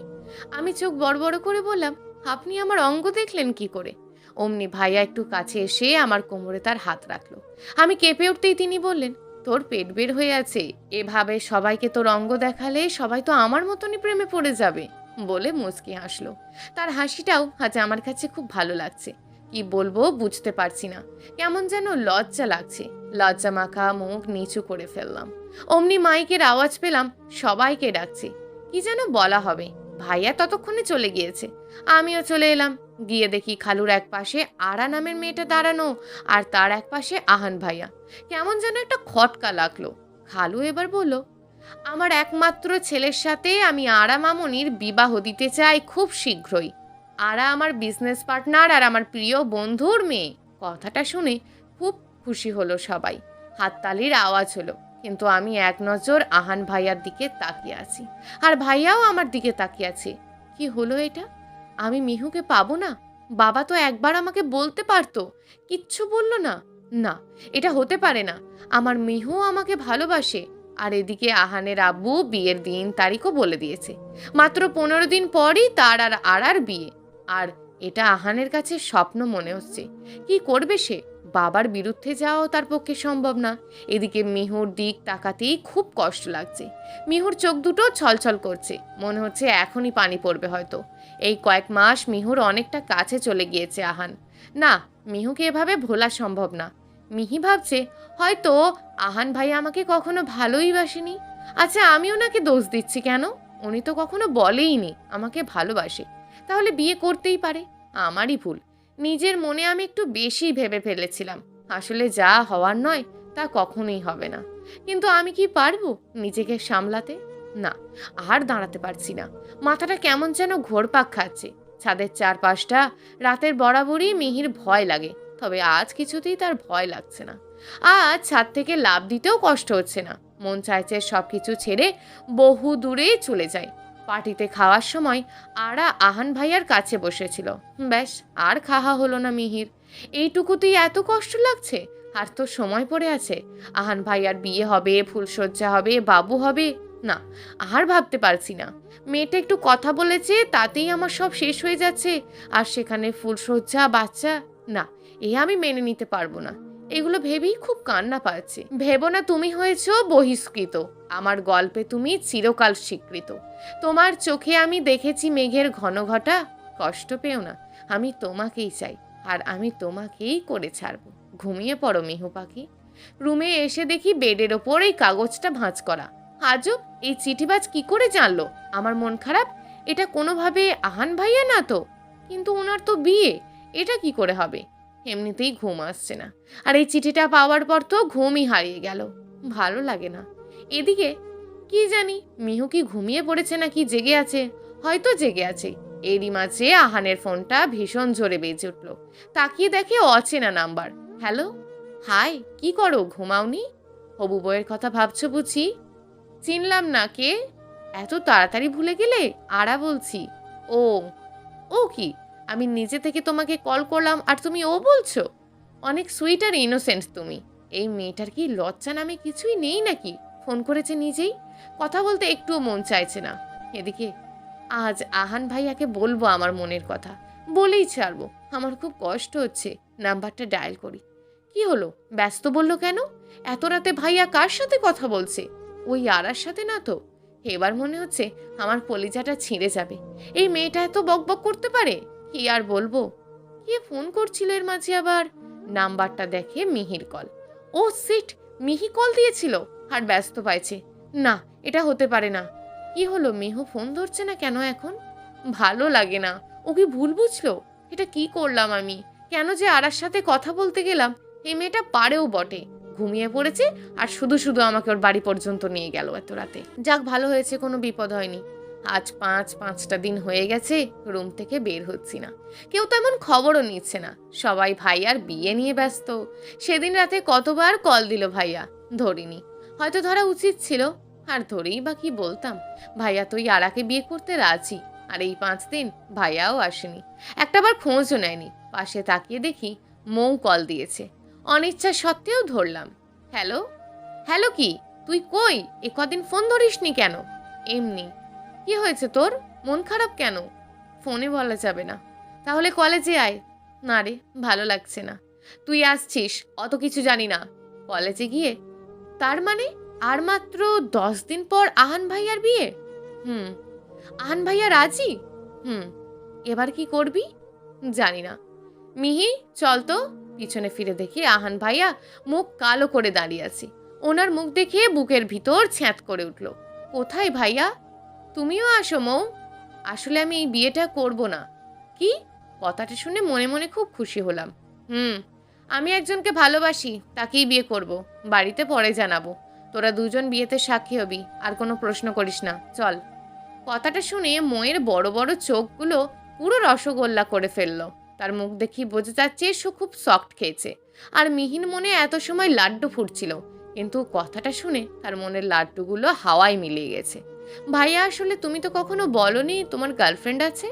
আমি চোখ বড় বড় করে বললাম, আপনি আমার অঙ্গ দেখলেন কি করে? অমনি ভাইয়া একটু কাছে এসে আমার কোমরে তার হাত রাখলো। আমি কেঁপে উঠতেই তিনি বললেন, তোর পেট বের হয়ে আছে, এভাবে সবাইকে তোর অঙ্গ দেখালে সবাই তো আমার মতনই প্রেমে পড়ে যাবে, বলে মুচকি হাসলো। তার হাসিটাও আজ আমার কাছে খুব ভালো লাগছে। কি বলবো বুঝতে পারছি না, কেমন যেন লজ্জা লাগছে। লজ্জা মাখা মুখ নিচু করে ফেললাম। অমনি মাইকের আওয়াজ পেলাম, সবাইকে ডাকছে। কি যেন বলা হবে। ভাইয়া ততক্ষণে চলে গিয়েছে। আমিও চলে এলাম। গিয়ে দেখি খালুর এক পাশে আরা নামের মেয়েটা দাঁড়ানো, আর তার এক পাশে আহান ভাইয়া। কেমন যেন একটা খটকা লাগলো। খালু এবার বলল, আমার একমাত্র ছেলের সাথে আমি আরা মামনির বিবাহ দিতে চাই খুব শীঘ্রই। আরা আমার বিজনেস পার্টনার আর আমার প্রিয় বন্ধুর মেয়ে। কথাটা শুনে খুব খুশি হলো সবাই। হাততালির আওয়াজ হলো। কিন্তু আমি এক নজর আহান ভাইয়ার দিকে তাকিয়ে আছি, আর ভাইয়াও আমার দিকে তাকিয়ে আছে। কি হলো এটা? আমি মিহুকে পাবো না? বাবা তো একবার আমাকে বলতে পারতো, কিচ্ছু বলল না। না, এটা হতে পারে না। আমার মিহু আমাকে ভালোবাসে। আর এদিকে আহানের আব্বু বিয়ের দিন তারিখও বলে দিয়েছে। মাত্র 15 দিন পরই তার আর আরার বিয়ে। আর এটা আহানের কাছে স্বপ্ন মনে হচ্ছে। কি করবে সে? বাবার বিরুদ্ধে যাওয়াও তার পক্ষে সম্ভব না। এদিকে মিহুর দিক তাকাতেই খুব কষ্ট লাগছে। মিহুর চোখ দুটো ছলছল করছে, মনে হচ্ছে এখনই পানি পড়বে হয়তো। এই কয়েক মাস মিহুর অনেকটা কাছে চলে গিয়েছে আহান। না, মিহুকে এভাবে ভোলা সম্ভব না। মিহি ভাবছে হয়তো আহান ভাই আমাকে কখনো ভালোই বাসেনি। আচ্ছা, আমি ওনাকে দোষ দিচ্ছি কেন? উনি তো কখনো বলেইনি আমাকে ভালোবাসে। তাহলে বিয়ে করতেই পারে। আমারই ভুল। নিজের মনে আমি একটু বেশি ভেবে ফেলেছিলাম। আসলে যা হওয়ার নয় তা কখনোই হবে না। কিন্তু আমি কি পারবো নিজেকে সামলাতে? না, আর দাঁড়াতে পারছি না। মাথাটা কেমন যেন ঘোরপাক খাচ্ছে। ছাদের চারপাশটা রাতের বরাবরই মিহির ভয় লাগে, তবে আজ কিছুতেই তার ভয় লাগছে না। আজ ছাদ থেকে লাফ দিতেও কষ্ট হচ্ছে না। মন চাইছে সবকিছু ছেড়ে বহু দূরে চলে যায়। পার্টিতে খাওয়ার সময় আরা আহান ভাইয়ার কাছে বসেছিল। ব্যাস, আর খাওয়া হলো না মিহির। এইটুকুতেই এত কষ্ট লাগছে। আর তো সময় পড়ে আছে। আহান ভাইয়ার বিয়ে হবে, ফুলসজ্জা হবে, বাবু হবে। না, আর ভাবতে পারছি না। মেয়েটা একটু কথা বলেছে, তাতেই আমার সব শেষ হয়ে যাচ্ছে। আর সেখানে ফুলসজ্জা, বাচ্চা। না, এ আমি মেনে নিতে পারবো না। এগুলো ভেবেই খুব কান্না পাচ্ছে। ভেবো না তুমি হয়েছো বহিষ্কৃত। আমার গল্পে তুমি চিরকাল স্বীকৃত। তোমার চোখে আমি দেখেছি মেঘের ঘন ঘটা। কষ্ট পেও না, আমি তোমাকেই চাই। আর আমি তোমাকেই করে ছাড়বো। ঘুমিয়ে পড়ো মিহু পাখি। রুমে এসে দেখি বেডের ওপর এই কাগজটা ভাঁজ করা। আজব, এই চিঠিবাজ কি করে জানলো আমার মন খারাপ? এটা কোনোভাবে আহান ভাইয়া না তো? কিন্তু ওনার তো বিয়ে, এটা কি করে হবে? এমনিতেই ঘুম আসছে না। আর এই চিঠিটা পাওয়ার পর তো ঘুমই হারিয়ে গেল। ভালো লাগে না। এদিকে কি জানি মিহু কি ঘুমিয়ে পড়েছে নাকি জেগে আছে। হয়তো জেগে আছে। এরই মাঝে আহানের ফোনটা ভীষণ জোরে বেজে উঠল। তাকিয়ে দেখে অচেনা নাম্বার। হ্যালো, হাই, কি করো, ঘুমাওনি? হবু বউয়ের কথা ভাবছো বুঝি? চিনলাম না, কে? এত তাড়াতাড়ি ভুলে গেলে? আরা বলছি। ও, ও কি? আমি নিজে থেকে তোমাকে কল করলাম আর তুমি ও বলছো? অনেক সুইট আর ইনোসেন্ট তুমি। এই মেয়েটার কি লজ্জা নামে কিছুই নেই নাকি? ফোন করেছে নিজেই। কথা বলতে একটুও মন চাইছে না। এদিকে আজ আহান ভাইয়াকে বলবো আমার মনের কথা, বলেই ছাড়বো। আমার খুব কষ্ট হচ্ছে। নাম্বারটা ডায়াল করি। কি হলো, ব্যস্ত বললো কেন? এত রাতে ভাইয়া কার সাথে কথা বলছে? ওই আরার সাথে না তো? এবার মনে হচ্ছে আমার কলিজাটা ছিঁড়ে যাবে। এই মেয়েটা এত বকবক করতে পারে, কি আর বলবো। কে ফোন করছিল এর মাঝে আবার? নাম্বারটা দেখে মিহির কল। ও সিট, মিহি কল দিয়েছিল আর ব্যস্ত পাইছে। না, এটা হতে পারে না। কি হলো, মেহু ফোন ধরছে না কেন এখন? ভালো লাগে না। ও কি ভুল বুঝলো? এটা কি করলাম আমি? কেন যে আরার সাথে কথা বলতে গেলাম? এই মেয়েটা পারেও বটে। ঘুমিয়ে পড়েছে আর শুধু শুধু আমাকে ওর বাড়ি পর্যন্ত নিয়ে গেল এত রাতে। যাক, ভালো হয়েছে, কোনো বিপদ হয়নি। আজ পাঁচটা দিন হয়ে গেছে রুম থেকে বের হচ্ছি না। কেউ তেমন খবরও নিচ্ছে না। সবাই ভাইয়ার বিয়ে নিয়ে ব্যস্ত। সেদিন রাতে কতবার কল দিল ভাইয়া, ধরিনি। হয়তো ধরা উচিত ছিল, আর ধরেই বা কি বলতাম। ভাইয়া তুই আরাকে বিয়ে করতে রাজি, আর এই 5 দিন ভাইয়াও আসেনি। একটাবার খোঁজও নেয়নি। পাশে তাকিয়ে দেখি মৌ কল দিয়েছে। অনিচ্ছা সত্ত্বেও ধরলাম। হ্যালো। হ্যালো কি? তুই কই? এ কদিন ফোন ধরিসনি কেন? এমনি। কি হয়েছে তোর? মন খারাপ কেন? ফোনে বলা যাবে না। তাহলে কলেজে আয়। না রে, ভালো লাগছে না। তুই আসছিস অত কিছু জানি না। কলেজে গিয়ে? তার মানে আর মাত্র 10 দিন পর আহান ভাইয়ার বিয়ে? হুম। আহান ভাইয়া রাজি? হুম। এবার কি করবি? জানি না। মিহি, চল তো। পিছনে ফিরে দেখি আহান ভাইয়া মুখ কালো করে দাঁড়িয়ে আছে। ওনার মুখ দেখে বুকের ভিতর ছ্যাঁত করে উঠল। কোথায় ভাইয়া? তুমিও আসো মৌ। আসলে আমি এই বিয়েটা করব না। কি? কথাটা শুনে মনে মনে খুব খুশি হলাম। আমি একজনকে ভালোবাসি, তাকেই বিয়ে করব। বাড়িতে পরে জানাবো। তোরা দুজন বিয়েতে সাক্ষী হবি, আর কোনো প্রশ্ন করিস না। চল। কথাটা শুনে ময়ের বড় বড় চোখগুলো পুরো রসগোল্লা করে ফেললো। তার মুখ দেখি বোঝা যাচ্ছে সে খুব সফট খেয়েছে। আর মিহিন মনে এত সময় লাড্ডু ফুটছিল, কিন্তু কথাটা শুনে তার মনের লাড্ডুগুলো হাওয়ায় মিলিয়ে গেছে। ভাইয়া, আসলে তুমি তো কখনো বলনি তোমার গার্লফ্রেন্ড আছে।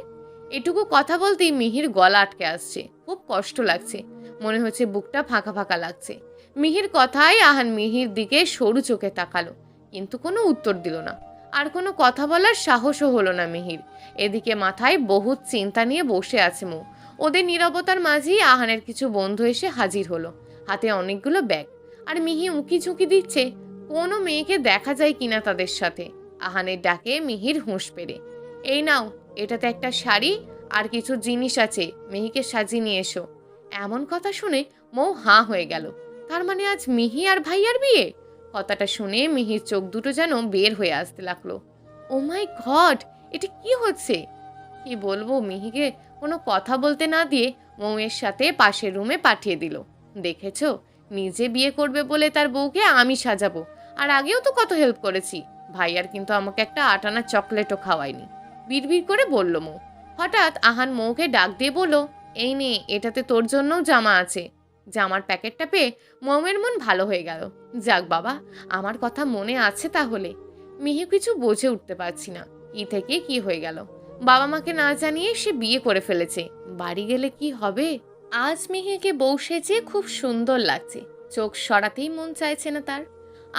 এটুকু কথা বলতেই মিহির গলা আটকে আসছে। খুব কষ্ট লাগছে। মনে হচ্ছে বুকটা ফাঁকা ফাঁকা লাগছে। মিহির কথায় আহান মিহির দিকে সরু চোখে তাকালো, কিন্তু কোনো উত্তর দিল না। আর কোনো কথা বলার সাহসও হলো না মিহির। এদিকে মাথায় বহুত চিন্তা নিয়ে বসে আছে মৌ। ওদের নীরবতার মাঝেই আহানের কিছু বন্ধু এসে হাজির হলো, হাতে অনেকগুলো ব্যাগ। আর মিহি উঁকি ঝুঁকি দিচ্ছে কোনো মেয়েকে দেখা যায় কিনা তাদের সাথে। আহানের ডাকে মিহির হুঁশ পেরে, এই নাও, এটাতে একটা শাড়ি আর কিছু জিনিস আছে, মিহিকে সাজিয়ে নিয়ে এসো। এমন কথা শুনে মৌ হাঁ হয়ে গেল। তার মানে আজ মিহি আর ভাইয়ার বিয়ে? কথাটা শুনে মিহির চোখ দুটো যেন বের হয়ে আসতে লাগলো। ও মাই গড, এটা কি হচ্ছে? কি বলবো, মিহিকে কোনো কথা বলতে না দিয়ে মৌয়ের সাথে পাশের রুমে পাঠিয়ে দিল। দেখেছো, নিজে বিয়ে করবে বলে তার বউকে আমি সাজাবো। আর আগেও তো কত হেল্প করেছি। ভাইয়ার কিন্তু আমাকে একটা আটানা চকলেটও খাওয়ায়নি, বিড়বিড় করে বলল মৌ। হঠাৎ আহান মৌকে ডাক দিয়ে বলল, এই নে, এটাতে তোর জন্যও জামা আছে। জামার প্যাকেটটা পেয়ে মৌয়ের মন ভালো হয়ে গেল। যাক বাবা, আমার কথা মনে আছে তাহলে। মিহি কিছু বুঝে উঠতে পারছি না, কি থেকে কি হয়ে গেল। বাবা মাকে না জানিয়ে সে বিয়ে করে ফেলেছে। বাড়ি গেলে কি হবে? আজ মিহিকে বউ সেজে খুব সুন্দর লাগছে। চোখ সরাতেই মন চাইছে না তার।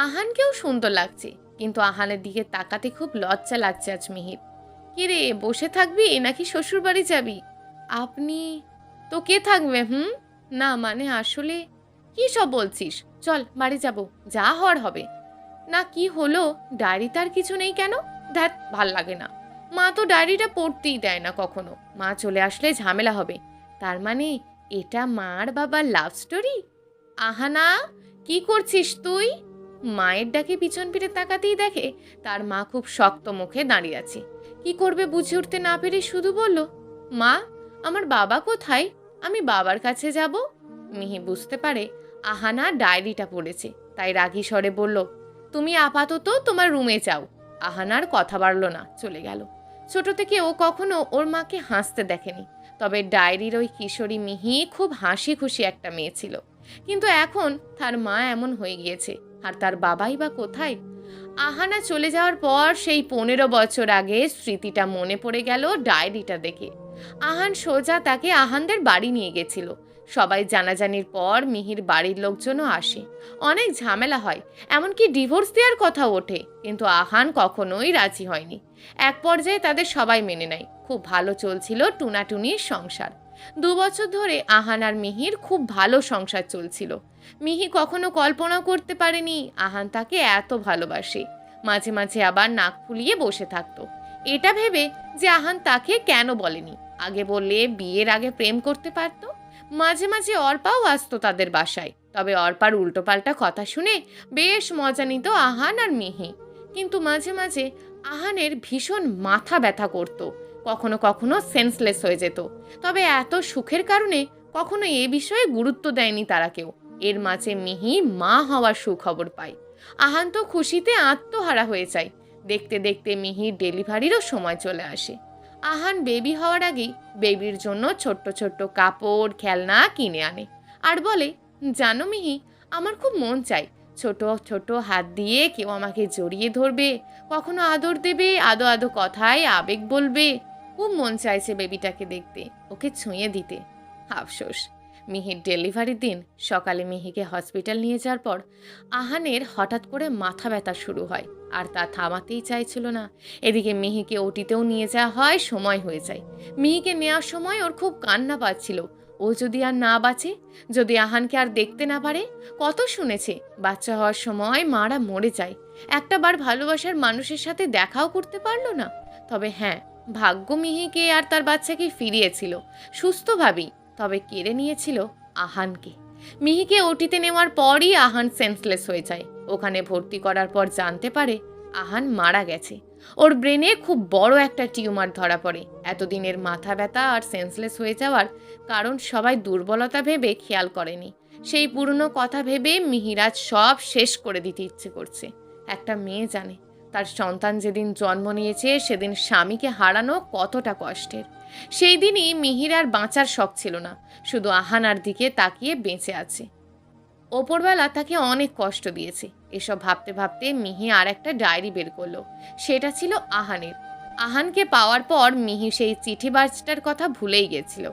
আহানকেও সুন্দর লাগছে, কিন্তু আহানের দিকে তাকাতে খুব লজ্জা লাগছে আজ মিহির। কিরে, বসে থাকবি নাকি শ্বশুর বাড়ি যাবি? আপনি তো কে থাকবে? না মানে আসলে। কি সব বলছিস? চল বাড়ি যাব, যা হওয়ার হবে। না, কি হলো? ডায়েরি তার কিছু নেই কেন? ধ্যাত, ভাল লাগে না। মা তো ডায়েরিটা পড়তেই দেয় না কখনো। মা চলে আসলে ঝামেলা হবে। তার মানে এটা মার বাবার লাভ স্টোরি? আহানা, কি করছিস তুই? মায়ের ডাকে পিছন ফিরে তাকাতেই দেখে তার মা খুব শক্ত মুখে দাঁড়িয়ে আছে। কি করবে বুঝে উঠতে না পেরে শুধু বলল, মা, আমার বাবা কোথায়? আমি বাবার কাছে যাব। মিহি বুঝতে পারে আহানা ডায়েরিটা পড়েছে, তাই রাগী স্বরে বলল, তুমি আপাতত তোমার রুমে যাও। আহানার কথা বাড়ল না, চলে গেল। ছোট থেকে ও কখনো ওর মাকে হাসতে দেখেনি। তবে ডায়েরির ওই কিশোরী মিহি খুব হাসি খুশি একটা মেয়ে ছিল। কিন্তু এখন তার মা এমন হয়ে গিয়েছে, আর তার বাবাই বা কোথায়? আহানা চলে যাওয়ার পর সেই 15 বছর আগে স্মৃতিটা মনে পড়ে গেল ডায়েরিটা দেখে। আহান সোজা তাকে আহানদের বাড়ি নিয়ে গেছিল। সবাই জানাজানির পর মিহির বাড়ির লোকজনও আসে। অনেক ঝামেলা হয়, এমনকি ডিভোর্স দেওয়ার কথা ওঠে, কিন্তু আহান কখনোই রাজি হয়নি। এক পর্যায়ে তাদের সবাই মেনে নেয়। খুব ভালো চলছিল টুনাটুনির সংসার। 2 বছর ধরে আহান আর মিহির খুব ভালো সংসার চলছিল। মিহি কখনো কল্পনা করতে পারেনি আহান তাকে এত ভালোবাসে। মাঝে মাঝে আবার নাক ফুলিয়ে বসে থাকতো, এটা ভেবে যে আহান তাকে কেন বলেনি, আগে বললে বিয়ের আগে প্রেম করতে পারতো। মাঝে মাঝে অর্পাও আসতো তাদের বাসায়, তবে অর্পার উল্টোপাল্টা কথা শুনে বেশ মজা নিত আহান আর মিহি। কিন্তু মাঝে মাঝে আহানের ভীষণ মাথা ব্যথা করত, কখনো কখনো সেন্সলেস হয়ে যেত। তবে এত সুখের কারণে কখনো এ বিষয়ে গুরুত্ব দেয়নি তারা কেউ। এর মাঝে মিহি মা হওয়ার সুখবর পায়। আহান তো খুশিতে আত্মহারা হয়ে যায়। দেখতে দেখতে মিহির ডেলিভারিরও সময় চলে আসে। আহান বেবি হওয়ার আগেই বেবির জন্য ছোট্ট ছোট্ট কাপড় খেলনা কিনে আনে আর বলে, জানো মিহি, আমার খুব মন চাই ছোট ছোট হাত দিয়ে কেউ আমাকে জড়িয়ে ধরবে, কখনো আদর দেবে, আদো আদো কথায় আবেগ বলবে। খুব মন চাইছে বেবিটাকে দেখতে, ওকে ছুঁয়ে দিতে। আফসোস, মিহির ডেলিভারির দিন সকালে মিহিকে হসপিটাল নিয়ে যাওয়ার পর আহানের হঠাৎ করে মাথা ব্যথা শুরু হয়, আর তা থামাতেই চাইছিল না। এদিকে মিহিকে ওটিতেও নিয়ে যাওয়া হয়, সময় হয়ে যায়। মিহিকে নেওয়ার সময় ওর খুব কান্না পাচ্ছিল। ও যদি আর না বাঁচে, যদি আহানকে আর দেখতে না পারে। কত শুনেছে বাচ্চা হওয়ার সময় মারা মরে যায়, একটাবার ভালোবাসার মানুষের সাথে দেখাও করতে পারলো না। তবে হ্যাঁ, ভাগ্য মিহিকে আর তার বাচ্চাকে ফিরিয়েছিল সুস্থভাবেই, তবে কেড়ে নিয়েছিল আহানকে। মিহিকে ওটিতে নেওয়ার পরই আহান সেন্সলেস হয়ে যায়। ওখানে ভর্তি করার পর জানতে পারে আহান মারা গেছে। ওর ব্রেনে খুব বড় একটা টিউমার ধরা পড়ে। এতদিনের মাথা ব্যথা আর সেন্সলেস হয়ে যাওয়ার কারণ সবাই দুর্বলতা ভেবে খেয়াল করেনি। সেই পুরনো কথা ভেবে মিহিরাজ সব শেষ করে দিতে ইচ্ছে করছে। একটা মেয়ে জানে তার সন্তান যেদিন জন্ম নিয়েছে সেদিন স্বামীকে হারানো কতটা কষ্টের। সেই দিনই মিহির আর বাঁচার শখ ছিল না, শুধু আহানার দিকে তাকিয়ে বেঁচে আছে। ওপরবেলা তাকে অনেক কষ্ট দিয়েছে। এসব ভাবতে ভাবতে মিহি আর একটা ডায়েরি বের করলো। সেটা ছিল আহানের। আহানকে পাওয়ার পর মিহি সেই চিঠি বার্তার কথা ভুলেই গেছিল।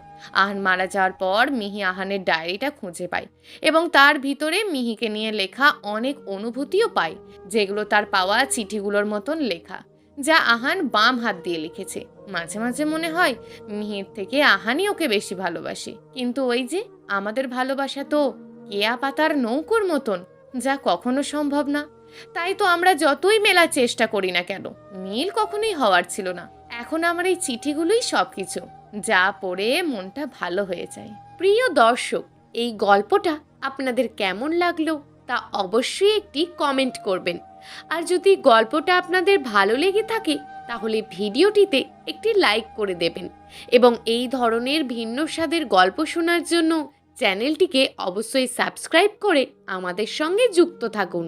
আহান মারা যাওয়ার পর মিহি আহানের ডায়েরিটা খুঁজে পায় এবং তার ভিতরে মিহিকে নিয়ে লেখা অনেক অনুভূতিও পায়, যেগুলো তার পাওয়া চিঠিগুলোর মতন লেখা, যা আহান বাম হাত দিয়ে লিখেছে। মাঝে মাঝে মনে হয় মিহির থেকে আহানই ওকে বেশি ভালোবাসে, কিন্তু ওই যে আমাদের ভালোবাসা তো কেয়া পাতার নৌকোর মতন, যা কখনো সম্ভব না। তাই তো আমরা যতই মেলার চেষ্টা করি না কেন, মিল কখনোই হওয়ার ছিল না। এখন আমার এই চিঠিগুলোই সবকিছু, যা পড়ে মনটা ভালো হয়ে যায়। প্রিয় দর্শক, এই গল্পটা আপনাদের কেমন লাগলো তা অবশ্যই একটি কমেন্ট করবেন। আর যদি গল্পটা আপনাদের ভালো লেগে থাকে তাহলে ভিডিওটিতে একটি লাইক করে দেবেন এবং এই ধরনের ভিন্ন স্বাদের গল্প শোনার জন্য চ্যানেলটিকে অবশ্যই সাবস্ক্রাইব করে আমাদের সঙ্গে যুক্ত থাকুন।